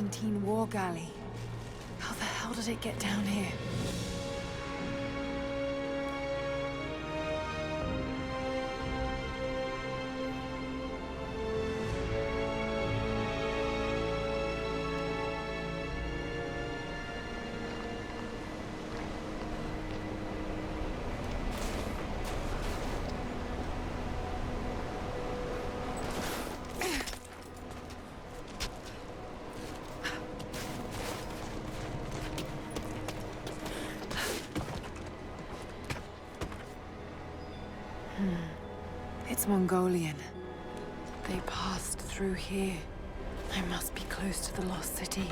Byzantine war galley. How the hell did it get down here? It's Mongolian. They passed through here. I must be close to the lost city.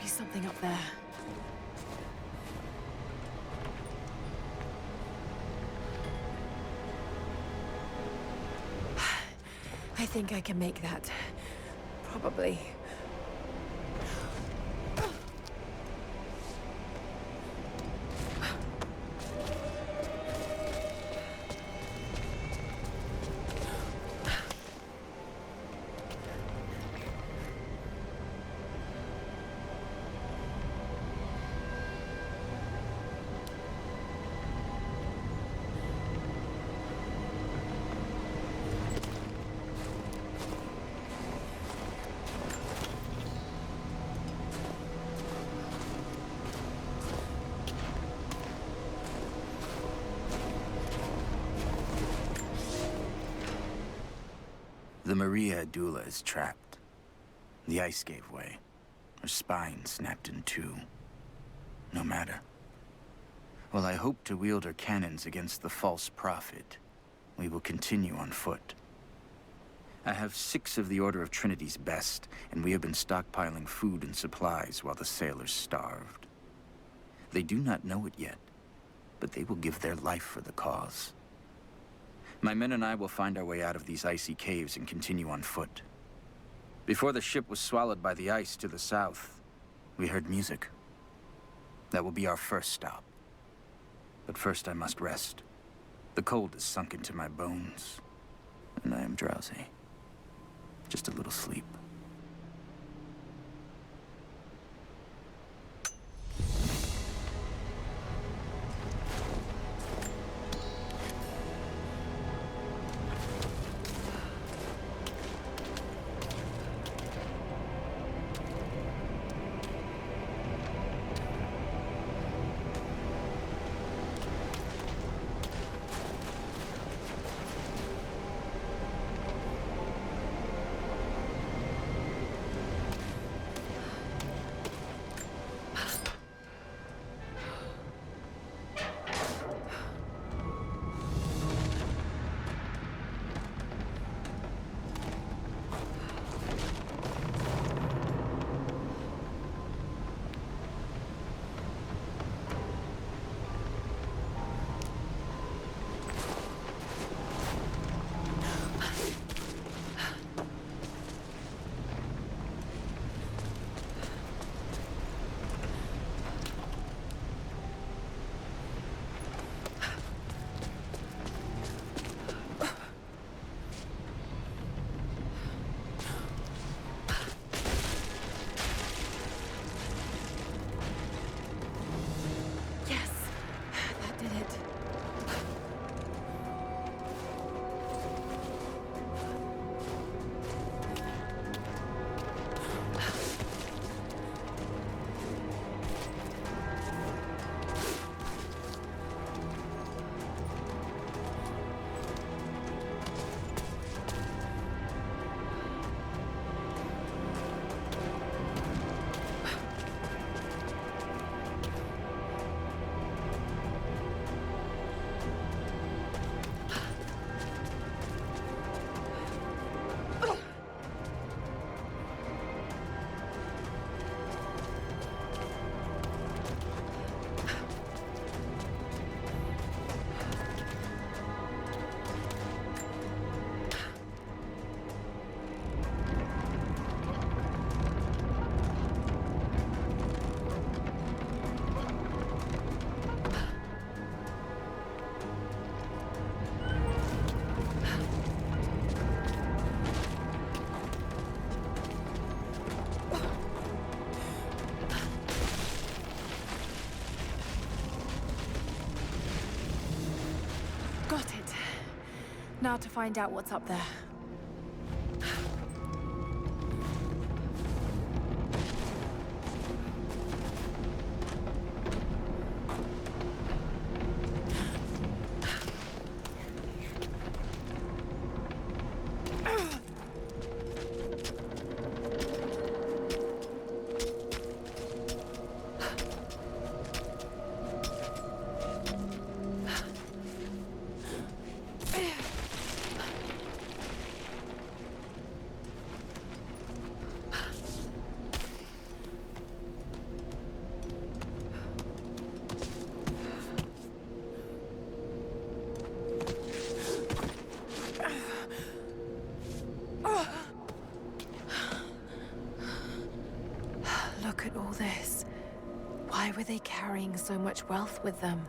Something up there. I think I can make that. Probably. The Maria Duua is trapped. The ice gave way. Her spine snapped in two. No matter. While I hope to wield her cannons against the false prophet, we will continue on foot. I have 6 of the Order of Trinity's best, and we have been stockpiling food and supplies while the sailors starved. They do not know it yet, but they will give their life for the cause. My men and I will find our way out of these icy caves and continue on foot. Before the ship was swallowed by the ice to the south, we heard music. That will be our first stop. But first I must rest. The cold has sunk into my bones, and I am drowsy. Just a little sleep. Now to find out what's up there. Look at all this. Why were they carrying so much wealth with them?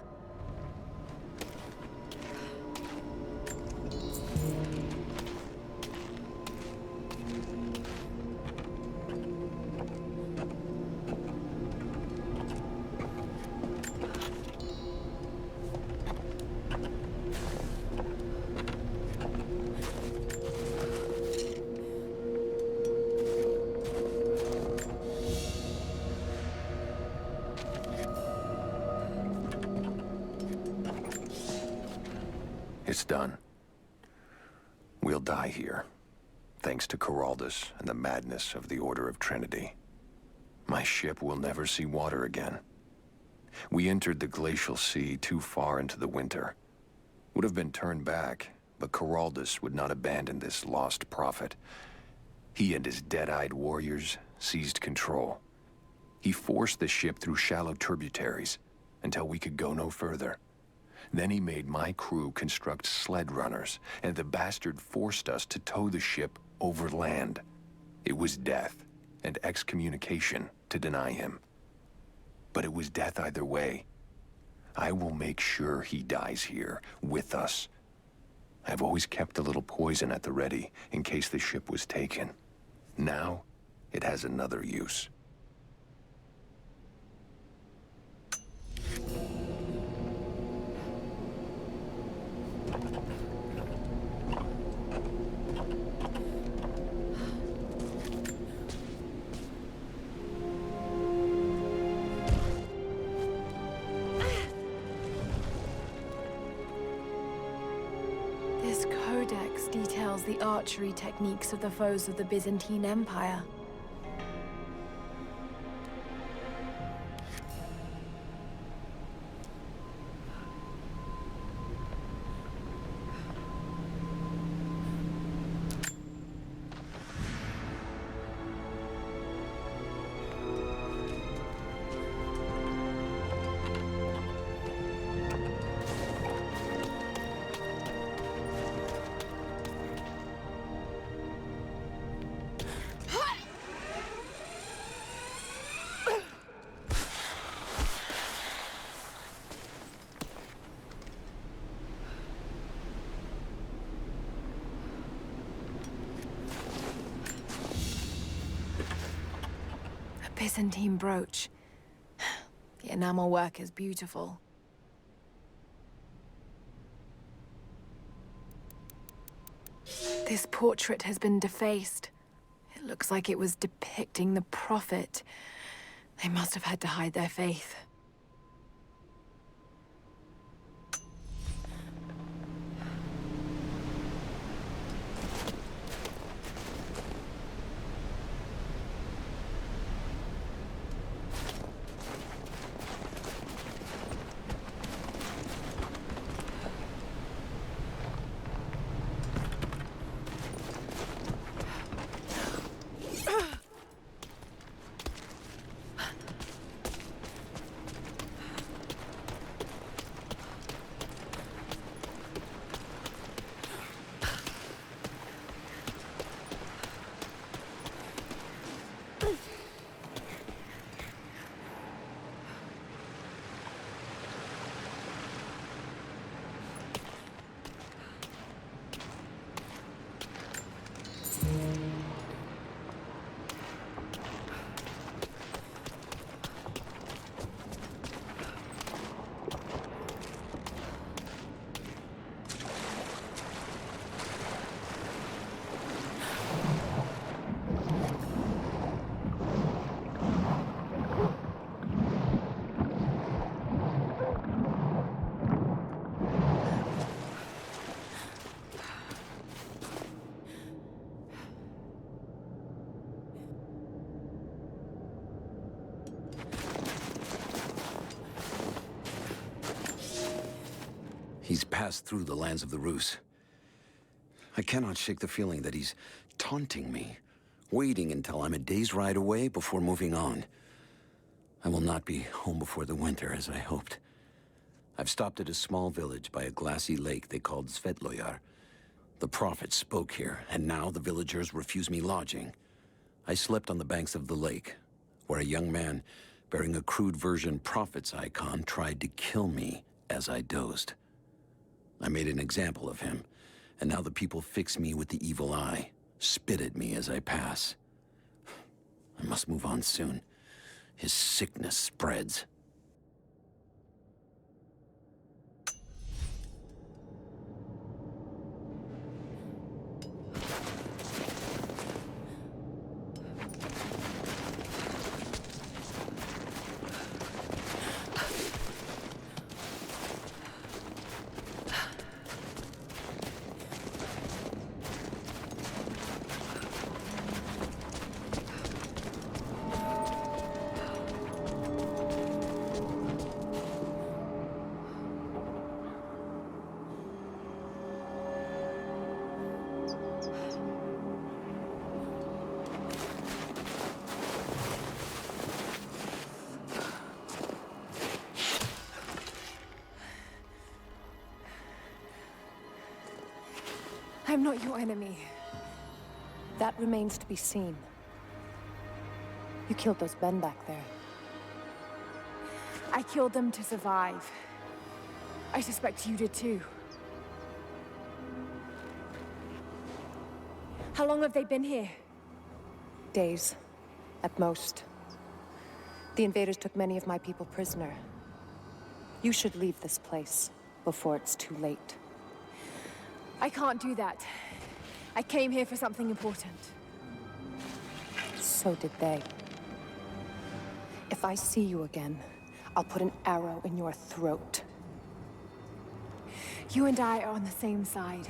It's done. We'll die here, thanks to Coraldus and the madness of the Order of Trinity. My ship will never see water again. We entered the Glacial Sea too far into the winter. Would have been turned back, but Coraldus would not abandon this lost prophet. He and his dead-eyed warriors seized control. He forced the ship through shallow tributaries until we could go no further. Then he made my crew construct sled runners, and the bastard forced us to tow the ship over land. It was death and excommunication to deny him. But it was death either way. I will make sure he dies here, with us. I've always kept a little poison at the ready, in case the ship was taken. Now, it has another use. This codex details the archery techniques of the foes of the Byzantine Empire. Byzantine brooch. The enamel work is beautiful. This portrait has been defaced. It looks like it was depicting the prophet. They must have had to hide their faith. passed through the lands of the Rus. I cannot shake the feeling that he's taunting me, waiting until I'm a day's ride away before moving on. I will not be home before the winter, as I hoped. I've stopped at a small village by a glassy lake they called Svetloyar. The prophet spoke here, and now the villagers refuse me lodging. I slept on the banks of the lake, where a young man bearing a crude version prophet's icon tried to kill me as I dozed. I made an example of him, and now the people fix me with the evil eye, spit at me as I pass. I must move on soon. His sickness spreads. I'm not your enemy. That remains to be seen. You killed those men back there. I killed them to survive. I suspect you did too. How long have they been here? Days, at most. The invaders took many of my people prisoner. You should leave this place before it's too late. I can't do that. I came here for something important. So did they. If I see you again, I'll put an arrow in your throat. You and I are on the same side.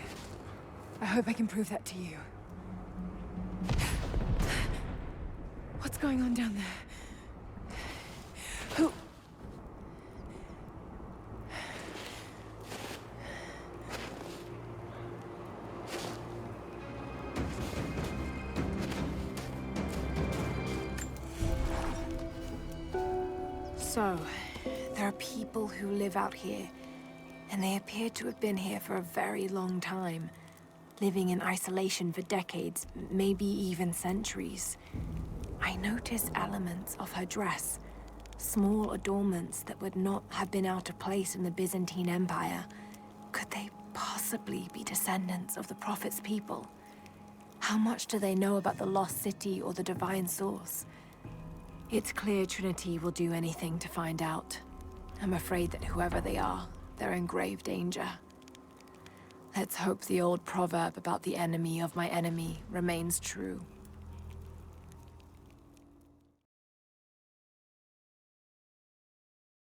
I hope I can prove that to you. What's going on down there? Who? So, there are people who live out here, and they appear to have been here for a very long time, living in isolation for decades, maybe even centuries. I notice elements of her dress, small adornments that would not have been out of place in the Byzantine Empire. Could they possibly be descendants of the Prophet's people? How much do they know about the lost city or the divine source? It's clear Trinity will do anything to find out. I'm afraid that whoever they are, they're in grave danger. Let's hope the old proverb about the enemy of my enemy remains true.